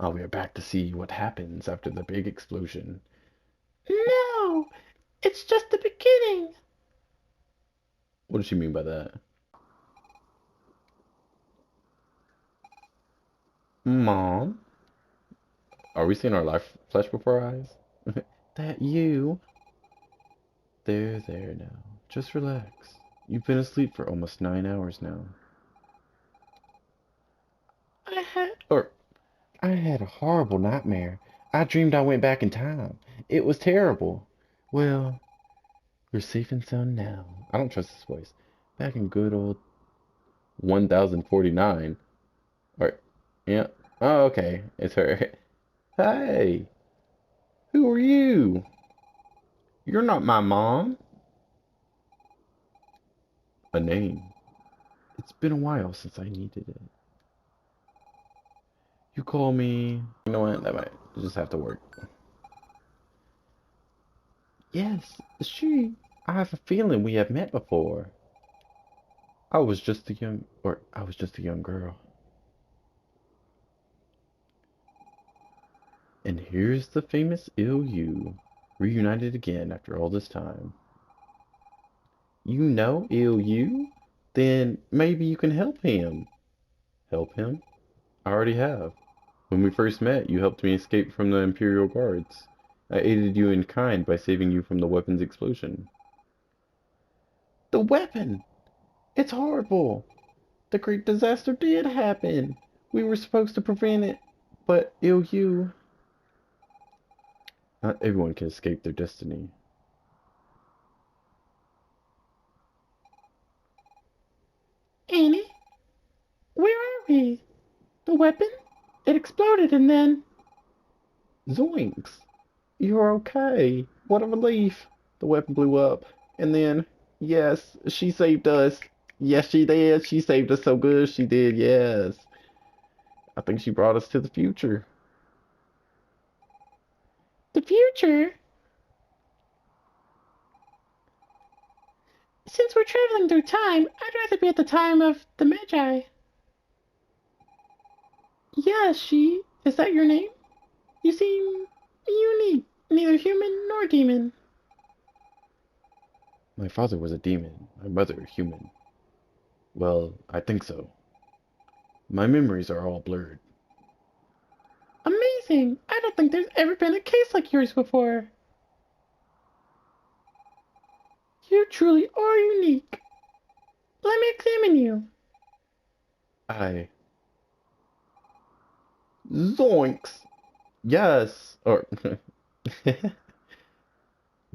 We are back to see what happens after the big explosion. No, it's just the beginning. What does she mean by that? Mom, are we seeing our life flash before our eyes? That you? There now. Just relax. You've been asleep for almost 9 hours now. I had. Or, I had a horrible nightmare. I dreamed I went back in time. It was terrible. Well, you're safe and sound now. I don't trust this voice. Back in good old 1049. Or, yeah. Oh, okay. It's her. Hey, who are you? You're not my mom. A name. It's been a while since I needed it. You call me. You know what? That might just have to work. Yes, she. I have a feeling we have met before. I was just a young girl. And here's the famous you, reunited again after all this time. You know you? Then maybe you can help him. Help him? I already have. When we first met, you helped me escape from the Imperial Guards. I aided you in kind by saving you from the weapon's explosion. The weapon! It's horrible! The great disaster did happen! We were supposed to prevent it, but you. Not everyone can escape their destiny. Annie, where are we? The weapon? It exploded and then. Zoinks! You're okay. What a relief. The weapon blew up. And then, yes, she saved us. Yes, she did. She saved us so good. She did, yes. I think she brought us to the future. The future? Since we're traveling through time, I'd rather be at the time of the Magi. Yeah, she. Is that your name? You seem unique. Neither human nor demon. My father was a demon, my mother a human. Well, I think so. My memories are all blurred. Amazing! I don't think there's ever been a case like yours before. You truly are unique. Let me examine you. I. Zoinks! Yes! Or.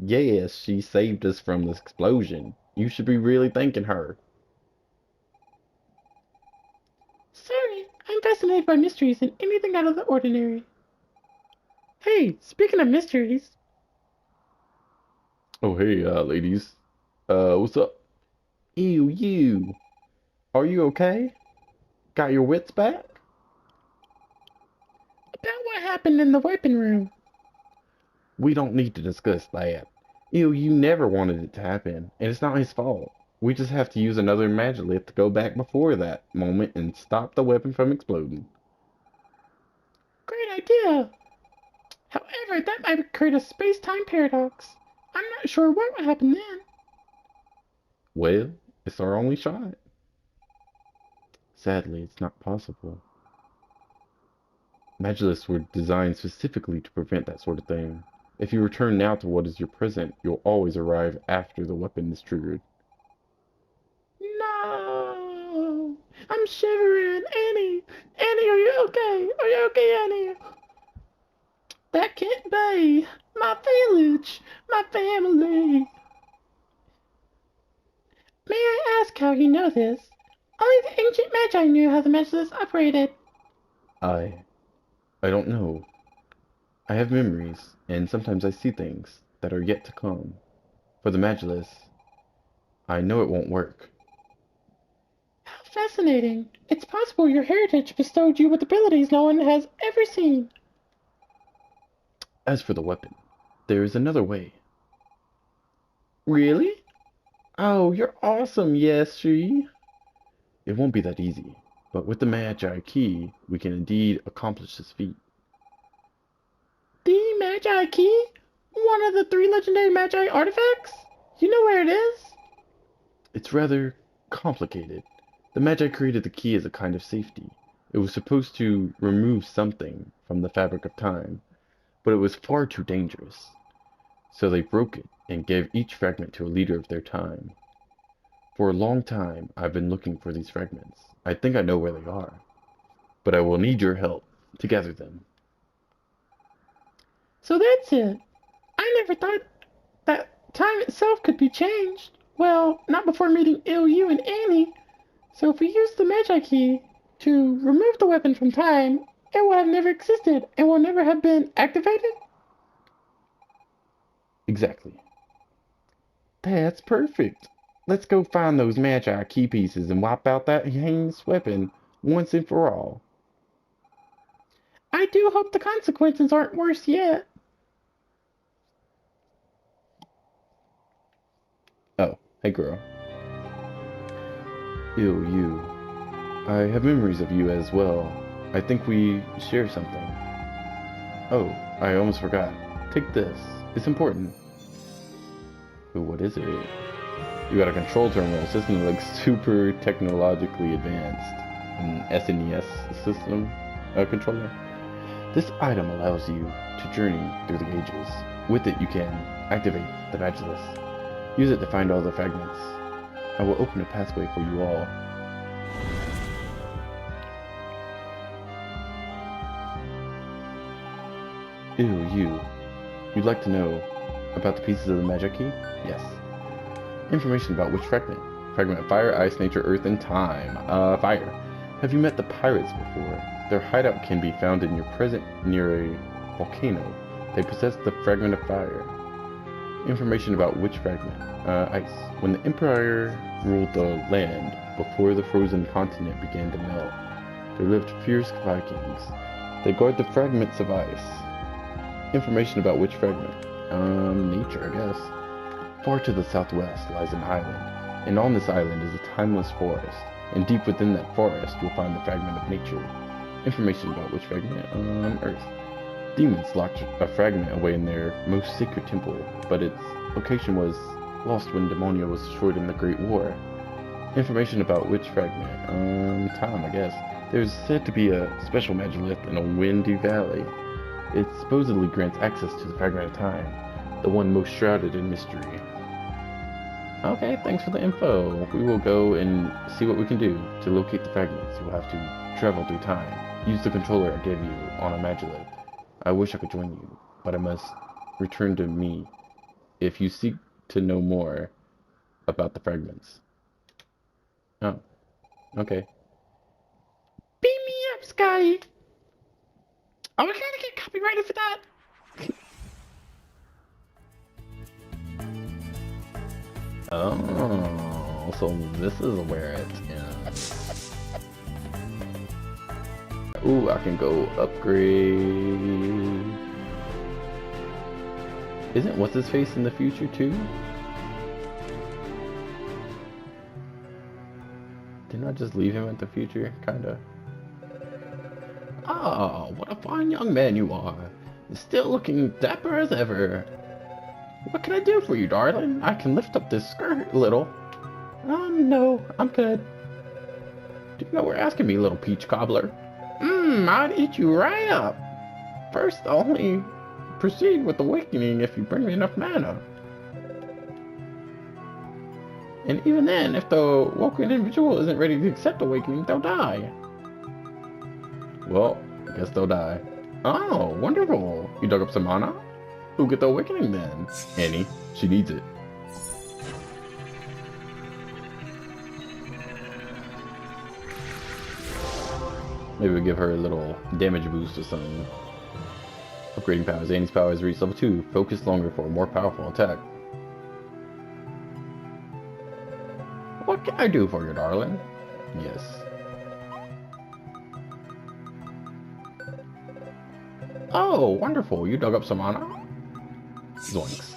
Yes, she saved us from this explosion. You should be really thanking her. Sorry, I'm fascinated by mysteries and anything out of the ordinary. Hey, speaking of mysteries, Oh, hey, ladies. What's up? Ew, you. Are you okay? Got your wits back? about what happened in the weapon room. We don't need to discuss that. Ew, you never wanted it to happen, and it's not his fault. We just have to use another magilith to go back before that moment and stop the weapon from exploding. Great idea. However, that might create a space-time paradox. I'm not sure what would happen then. Well, it's our only shot. Sadly, it's not possible. Magiliths were designed specifically to prevent that sort of thing. If you return now to what is your present, you'll always arrive after the weapon is triggered. No, I'm shivering. Annie, Annie, are you okay? Are you okay, Annie? That can't be. My village, my family. May I ask how you know this? Only the ancient Magi knew how the Megillus operated. I I don't know. I have memories, and sometimes I see things that are yet to come. For the Magilus, I know it won't work. How fascinating. It's possible your heritage bestowed you with abilities no one has ever seen. As for the weapon, there is another way. Really? Oh, you're awesome, yes, she. It won't be that easy, but with the Magi key, we can indeed accomplish this feat. Magi key? One of the 3 legendary Magi artifacts? You know where it is? It's rather complicated. The Magi created the key as a kind of safety. It was supposed to remove something from the fabric of time, but it was far too dangerous. So they broke it and gave each fragment to a leader of their time. For a long time, I've been looking for these fragments. I think I know where they are, but I will need your help to gather them. So that's it. I never thought that time itself could be changed. Well, not before meeting you and Annie. So if we use the Magi key to remove the weapon from time, it will have never existed and will never have been activated? Exactly. That's perfect. Let's go find those Magi key pieces and wipe out that heinous weapon once and for all. I do hope the consequences aren't worse yet. Oh, hey girl. Ew, you. I have memories of you as well. I think we share something. Oh, I almost forgot. Take this. It's important. Ooh, what is it? You got a control terminal system that looks super technologically advanced. An SNES system controller. This item allows you to journey through the ages. With it, you can activate the Magilus. Use it to find all the fragments. I will open a pathway for you all. Ew, you. You'd like to know about the pieces of the Magic Key? Yes. Information about which fragment? Fragment of fire, ice, nature, earth, and time. Fire. Have you met the pirates before? Their hideout can be found in your present near a volcano. They possess the fragment of fire. Information about which fragment? Ice. When the Empire ruled the land, before the frozen continent began to melt, there lived fierce Vikings. They guard the fragments of ice. Information about which fragment? Nature, I guess. Far to the southwest lies an island, and on this island is a timeless forest, and deep within that forest you'll find the fragment of nature. Information about which fragment? Earth. Demons locked a fragment away in their most sacred temple, but its location was lost when Demonia was destroyed in the Great War. Information about which fragment? Time, I guess. There's said to be a special Magilith in a windy valley. It supposedly grants access to the fragment of time, the one most shrouded in mystery. Okay, thanks for the info. We will go and see what we can do to locate the fragments. You will have to travel through time. Use the controller I gave you on a Magilith. I wish I could join you, but I must return to me if you seek to know more about the fragments. Oh, okay. Beam me up, Scotty. Are we gonna get copyrighted for that? Oh, so this is where it ends. Ooh, I can go upgrade. Isn't what's his face in the future too? Didn't I just leave him at the future? Kinda. Ah, what a fine young man you are. Still looking dapper as ever. What can I do for you, darling? I can lift up this skirt a little. No, I'm good. Do you know what you're asking me, little peach cobbler? I'd eat you right up. First, I'll only proceed with awakening if you bring me enough mana. And even then, if the woken individual isn't ready to accept awakening, they'll die. Well, I guess they'll die. Oh, wonderful. You dug up some mana? Who'll get the awakening then? Annie. She needs it. Maybe we'll give her a little damage boost or something. Upgrading powers. Annie's power has reached level 2. Focus longer for a more powerful attack. What can I do for you, darling? Yes. Oh, wonderful. You dug up some mana? Zoinks.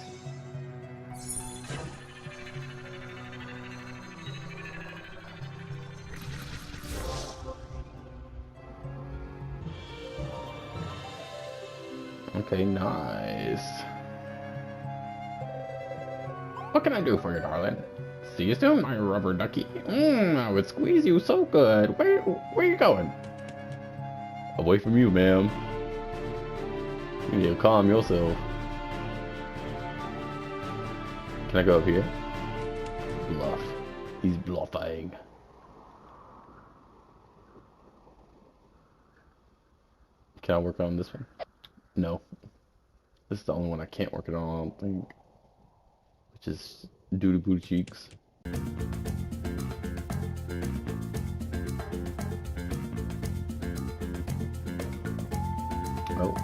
Okay, nice. What can I do for you, darling? See you soon, my rubber ducky. I would squeeze you so good. Where you going? Away from you, ma'am. You need to calm yourself. Can I go up here? Bluff. He's bluffing. Can I work on this one? No. This is the only one I can't work it on, I don't think. Which is Doodoo Booty Cheeks. Oh.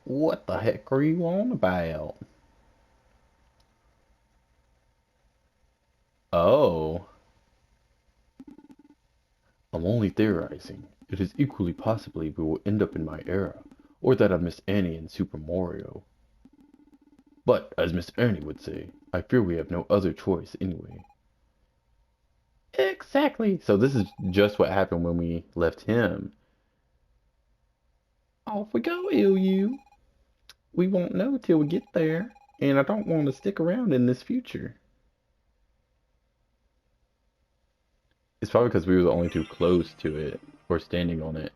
What the heck are you on about? Oh. I'm only theorizing. It is equally possibly we will end up in my era, or that of Miss Annie in Super Mario. But, as Miss Annie would say, I fear we have no other choice anyway. Exactly. So this is just what happened when we left him. Off we go, Ilyu. We won't know till we get there, and I don't want to stick around in this future. It's probably because we were the only two close to it, or standing on it.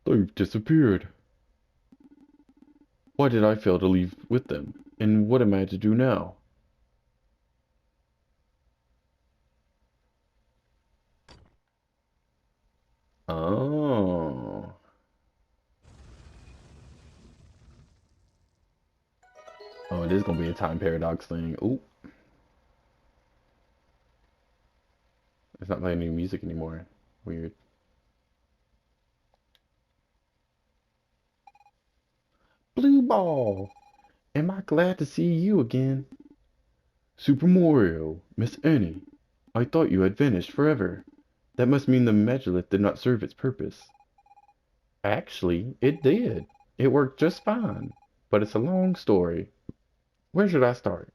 They've disappeared. Why did I fail to leave with them? And what am I to do now? Oh. Oh, it is gonna be a time paradox thing. Ooh. It's not playing new music anymore. Weird. Blue Ball! Am I glad to see you again? Super Mario, Miss Annie, I thought you had vanished forever. That must mean the Magilith did not serve its purpose. Actually, it did. It worked just fine. But it's a long story. Where should I start?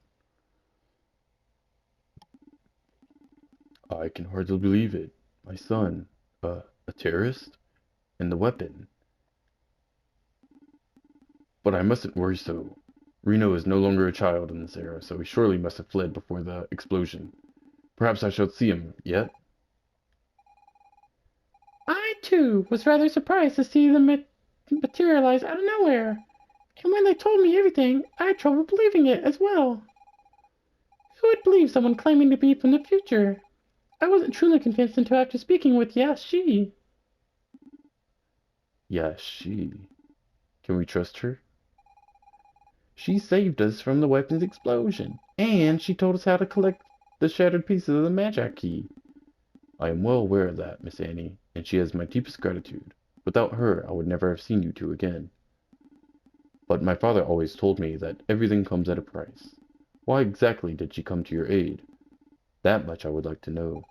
I can hardly believe it. My son, a terrorist? And the weapon. But I mustn't worry so. Reno is no longer a child in this era, so he surely must have fled before the explosion. Perhaps I shall see him yet. I, too, was rather surprised to see them materialize out of nowhere. And when they told me everything, I had trouble believing it as well. Who would believe someone claiming to be from the future? I wasn't truly convinced until after speaking with Yashi. Yes, she. Can we trust her? She saved us from the weapon's explosion, and she told us how to collect the shattered pieces of the Magi key. I am well aware of that, Miss Annie, and she has my deepest gratitude. Without her, I would never have seen you two again. But my father always told me that everything comes at a price. Why exactly did she come to your aid? That much I would like to know.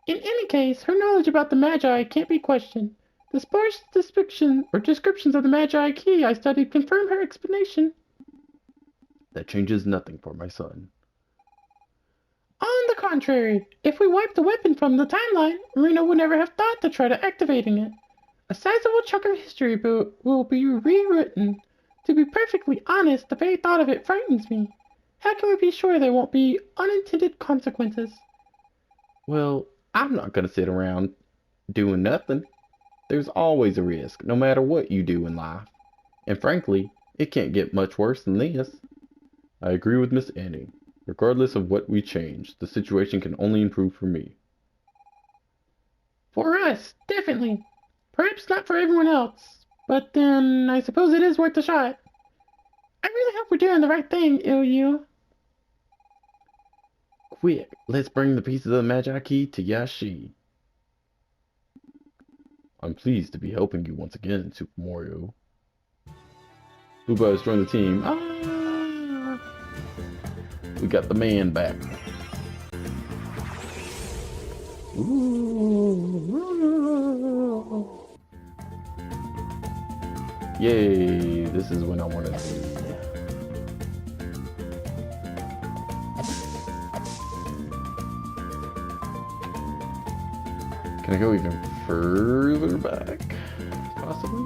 In any case, her knowledge about the Magi can't be questioned. The sparse descriptions of the Magi key I studied confirm her explanation. That changes nothing for my son. On the contrary, if we wipe the weapon from the timeline, Reno would never have thought to try to activating it. A sizable chunk of history will be rewritten. To be perfectly honest, the very thought of it frightens me. How can we be sure there won't be unintended consequences? Well, I'm not gonna sit around doing nothing. There's always a risk, no matter what you do in life. And frankly, it can't get much worse than this. I agree with Miss Annie. Regardless of what we change, the situation can only improve for me. For us, definitely. Perhaps not for everyone else. But then, I suppose it is worth a shot. I really hope we're doing the right thing, Ilyu. Quick, let's bring the pieces of the Magi key to Yashi. I'm pleased to be helping you once again, Super Mario. Booba has joined the team. Ah! We got the man back. Ooh. Yay, this is when I want to be. Can I go even further back? Possibly?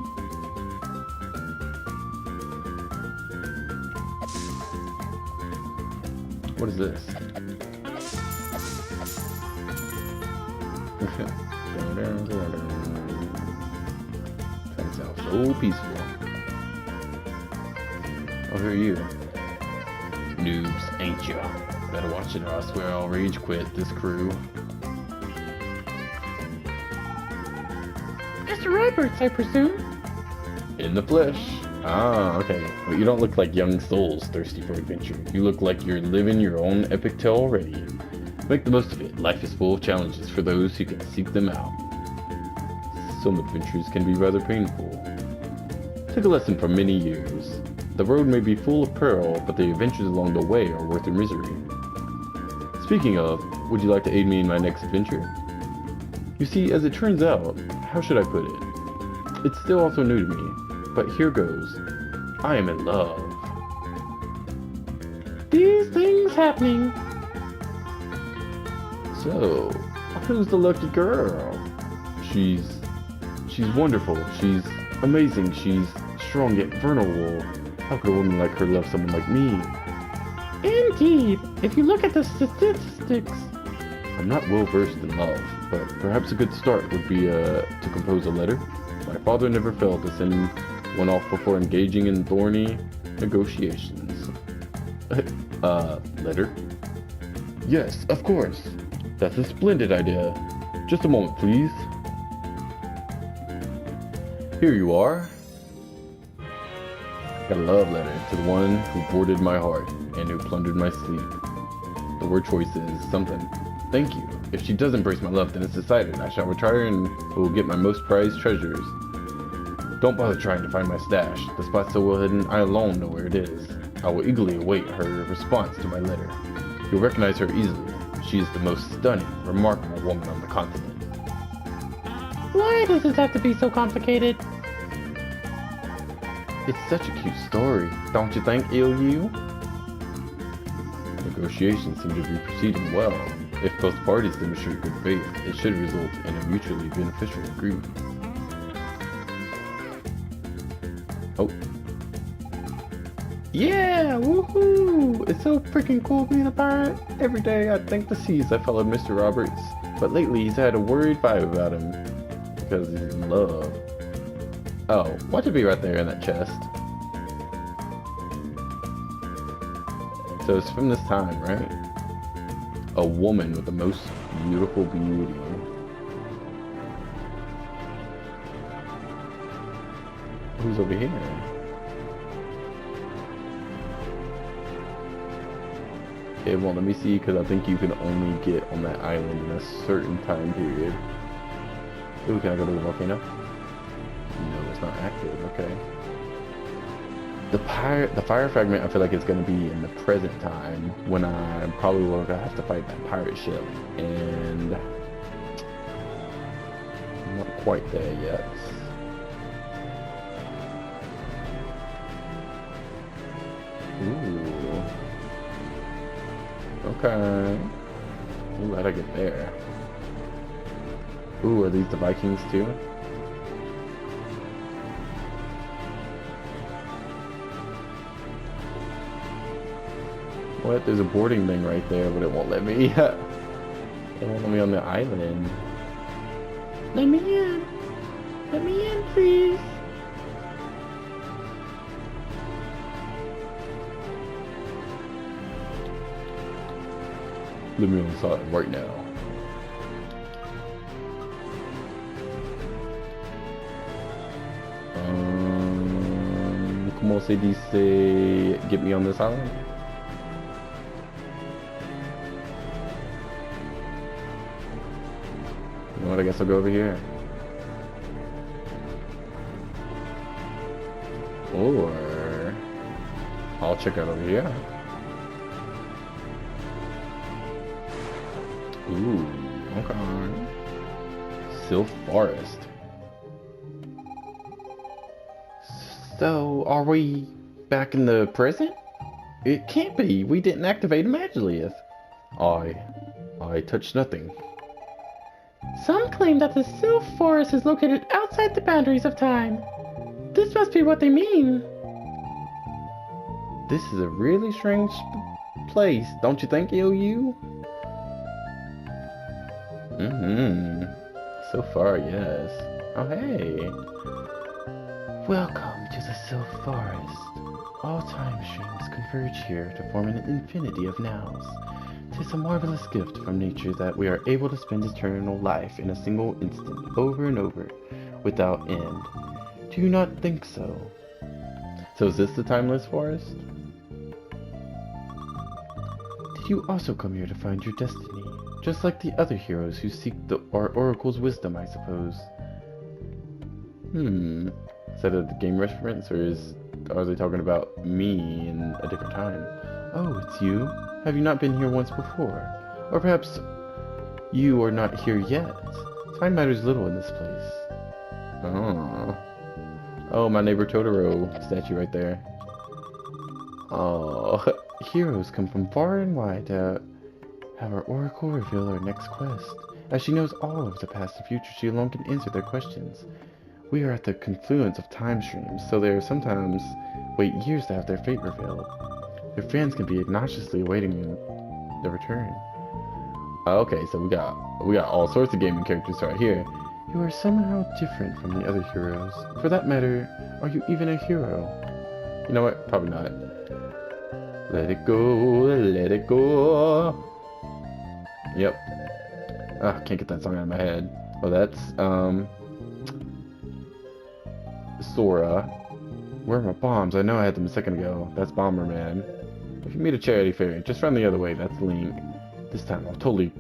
What is this? That sounds so peaceful. Oh, who are you? Noobs, ain't ya? Better watch it or I swear I'll rage quit this crew. Mr. Roberts, I presume? In the flesh. Ah, okay. But you don't look like young souls thirsty for adventure. You look like you're living your own epic tale already. Make the most of it. Life is full of challenges for those who can seek them out. Some adventures can be rather painful. Take a lesson from many years. The road may be full of peril, but the adventures along the way are worth the misery. Speaking of, would you like to aid me in my next adventure? You see, as it turns out, how should I put it? It's still also new to me, but here goes. I am in love. These things happening. So, who's the lucky girl? She's wonderful. She's amazing. She's strong yet vulnerable. How could a woman like her love someone like me? Indeed, if you look at the statistics. I'm not well versed in love, but perhaps a good start would be to compose a letter. My father never failed to send one off before engaging in thorny negotiations. Letter? Yes, of course. That's a splendid idea. Just a moment, please. Here you are. Got a love letter to the one who boarded my heart and who plundered my sleep. The word choice is something. Thank you. If she does embrace my love, then it's decided. I shall retire and will get my most prized treasures. Don't bother trying to find my stash. The spot's so well hidden, I alone know where it is. I will eagerly await her response to my letter. You'll recognize her easily. She is the most stunning, remarkable woman on the continent. Why does this have to be so complicated? It's such a cute story, don't you think, you? Negotiations seem to be proceeding well. If both parties demonstrate good faith, it should result in a mutually beneficial agreement. Oh. Yeah, woohoo! It's so freaking cool being a pirate. Every day I thank the seas I followed Mr. Roberts, but lately he's had a worried vibe about him because he's in love. Oh, watch it be right there in that chest. So it's from this time, right? A woman with the most beautiful beauty. Who's over here? It won't let me see because I think you can only get on that island in a certain time period. Ooh, can I go to the volcano? No, it's not active. Okay. The fire fragment, I feel like it's going to be in the present time when I probably will have to fight that pirate ship, and I'm not quite there yet. Ooh. Okay. Ooh, how'd I get there? Ooh, are these the Vikings too? What? There's a boarding thing right there, but it won't let me. It won't let me on the island. Let me in. Let me in, please. Let me inside right now. Como se dice, get me on this island? You know what, I guess I'll go over here. Or I'll check out over here. Ooh, okay. Sylph Forest. So, are we back in the present? It can't be. We didn't activate Magiliath. I touched nothing. Some claim that the Sylph Forest is located outside the boundaries of time. This must be what they mean. This is a really strange place, don't you think, IOU? So far, yes. Oh, hey. Welcome to the Sylph Forest. All time streams converge here to form an infinity of nows. 'Tis a marvelous gift from nature that we are able to spend eternal life in a single instant, over and over, without end. Do you not think so? So is this the timeless forest? Did you also come here to find your destiny? Just like the other heroes who seek our oracle's wisdom, I suppose. Is that a game reference, or are they talking about me in a different time? Oh, it's you? Have you not been here once before? Or perhaps you are not here yet? Time matters little in this place. Oh, my neighbor Totoro statue right there. Oh, heroes come from far and wide to have our oracle reveal our next quest. As she knows all of the past and future, she alone can answer their questions. We are at the confluence of time streams, so they sometimes wait years to have their fate revealed. Their fans can be obnoxiously awaiting the return. Okay, so we got all sorts of gaming characters right here. You are somehow different from the other heroes. For that matter, are you even a hero? You know what? Probably not. Let it go, let it go. Yep. Ah, can't get that song out of my head. Oh, that's Sora. Where are my bombs? I know I had them a second ago. That's Bomberman. If you meet a charity fairy, just run the other way. That's Link. This time I'm totally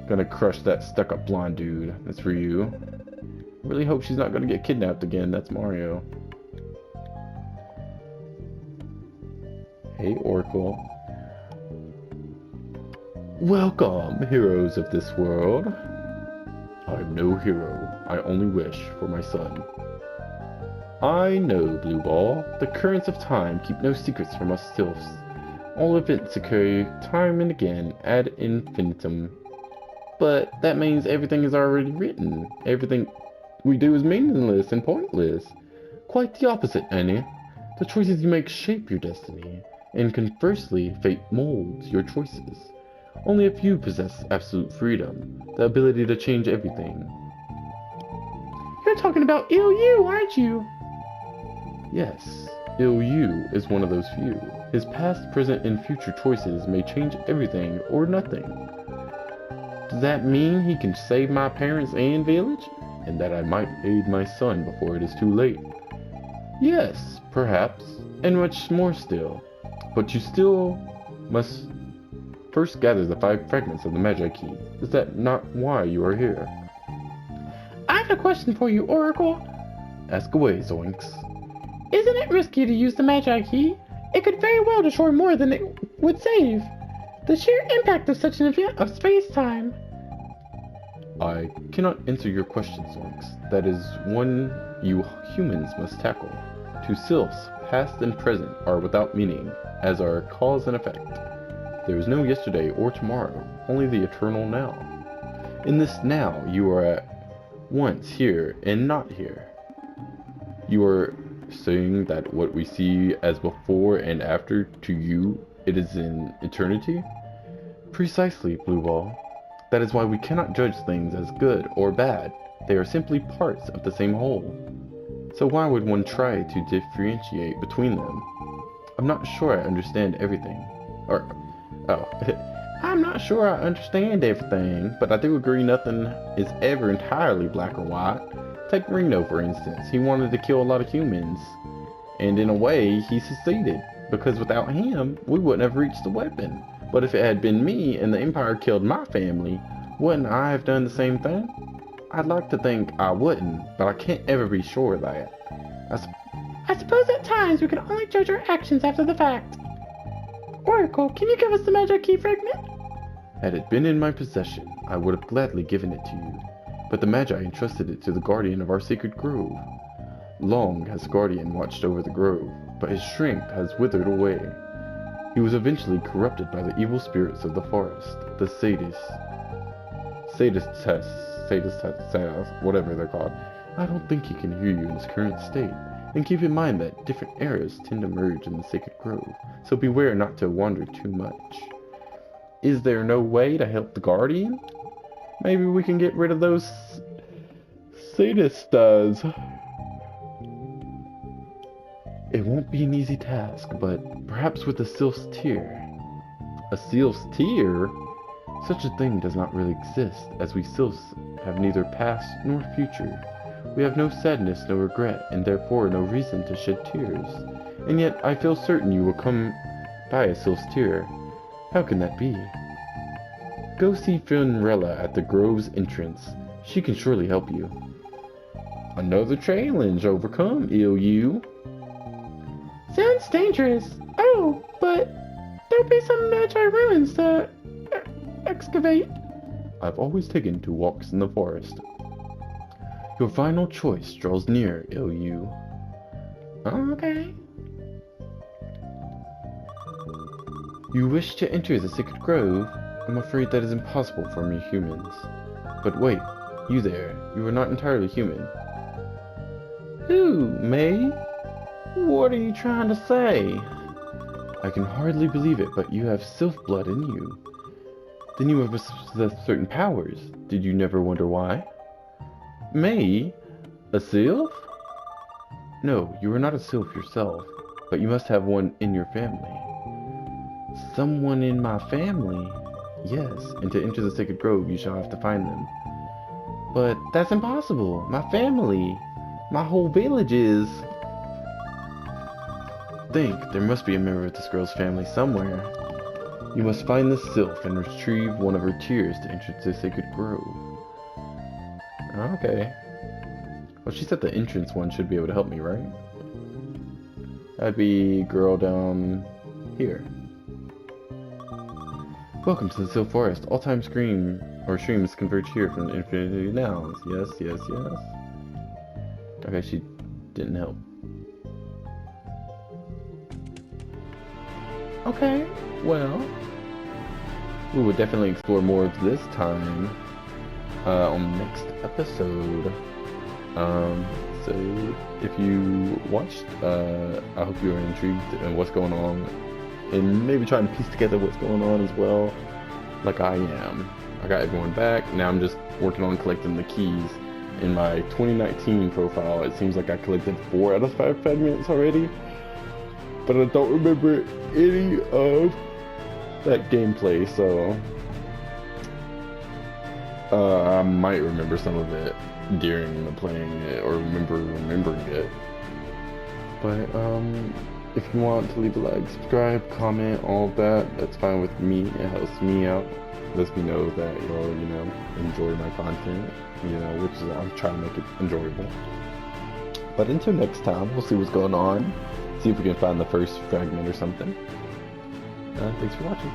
gonna crush that stuck-up blonde dude. That's for you. Really hope she's not gonna get kidnapped again. That's Mario. Hey, Oracle. Welcome, heroes of this world. I'm no hero. I only wish for my son. I know, Blue Ball. The currents of time keep no secrets from us sylphs. All events occur time and again ad infinitum. But that means everything is already written. Everything we do is meaningless and pointless. Quite the opposite, Annie. The choices you make shape your destiny, and conversely, fate molds your choices. Only a few possess absolute freedom, the ability to change everything. You're talking about IOU, aren't you? Yes, IOU is one of those few. His past, present, and future choices may change everything or nothing. Does that mean he can save my parents and village? And that I might aid my son before it is too late? Yes, perhaps, and much more still. But you still must first gather the 5 fragments of the Magi key. Is that not why you are here? I have a question for you, Oracle. Ask away, Zoinks. Isn't it risky to use the Magi key? It could very well destroy more than it would save. The sheer impact of such an event of space-time. I cannot answer your question, Zoinks. That is one you humans must tackle. To sylphs, past and present are without meaning, as are cause and effect. There is no yesterday or tomorrow, only the eternal now. In this now, you are at once here and not here. You are saying that what we see as before and after, to you, it is in eternity? Precisely, Blue Ball. That is why we cannot judge things as good or bad. They are simply parts of the same whole. So why would one try to differentiate between them? I'm not sure I understand everything. I'm not sure I understand everything, but I do agree nothing is ever entirely black or white. Take Reno, for instance. He wanted to kill a lot of humans. And in a way, he succeeded. Because without him, we wouldn't have reached the weapon. But if it had been me and the Empire killed my family, wouldn't I have done the same thing? I'd like to think I wouldn't, but I can't ever be sure of that. I suppose at times we can only judge our actions after the fact. Oracle, can you give us the Magi key fragment? Had it been in my possession, I would have gladly given it to you. But the Magi entrusted it to the guardian of our sacred grove. Long has the guardian watched over the grove, but his strength has withered away. He was eventually corrupted by the evil spirits of the forest, the sadists. sadist task, whatever they're called. I don't think he can hear you in his current state. And keep in mind that different eras tend to merge in the sacred grove, so beware not to wander too much. Is there no way to help the guardian? Maybe we can get rid of those sadists. It won't be an easy task, but perhaps with a sylph's tear. A sylph's tear? Such a thing does not really exist, as we sylphs have neither past nor future. We have no sadness, no regret, and therefore no reason to shed tears. And yet I feel certain you will come by a sylph's tear. How can that be? Go see Finrella at the grove's entrance. She can surely help you. Another challenge overcome, you. Sounds dangerous. Oh, but there'll be some Magi ruins to excavate. I've always taken to walks in the forest. Your final choice draws near, you. Okay. You wish to enter the sacred grove? I'm afraid that is impossible for me humans. But wait, you there. You are not entirely human. Who, me? What are you trying to say? I can hardly believe it, but you have sylph blood in you. Then you have possessed certain powers. Did you never wonder why? Me? A sylph? No, you are not a sylph yourself, but you must have one in your family. Someone in my family? Yes, and to enter the sacred grove you shall have to find them. But that's impossible. My family. My whole village is... Think, there must be a member of this girl's family somewhere. You must find this sylph and retrieve one of her tears to enter the sacred grove. Okay. Well, she said the entrance one should be able to help me, right? That'd be girl down here. Welcome to the Sylph Forest. All-time streams converge here from the infinity nouns. Yes, yes, yes. Okay, she didn't help. Okay, well, we will definitely explore more of this time on the next episode. So if you watched, I hope you are intrigued in what's going on, and maybe trying to piece together what's going on as well, like I am. I got everyone back. Now I'm just working on collecting the keys. In my 2019 profile, it seems like I collected 4 out of 5 fragments already, but I don't remember any of that gameplay, so I might remember some of it during the playing it, or remembering it. But if you want to leave a like, subscribe, comment, all of that, that's fine with me. It helps me out, lets me know that you'll, enjoy my content, which is, I'm trying to make it enjoyable. But until next time, we'll see what's going on, see if we can find the first fragment or something. Thanks for watching.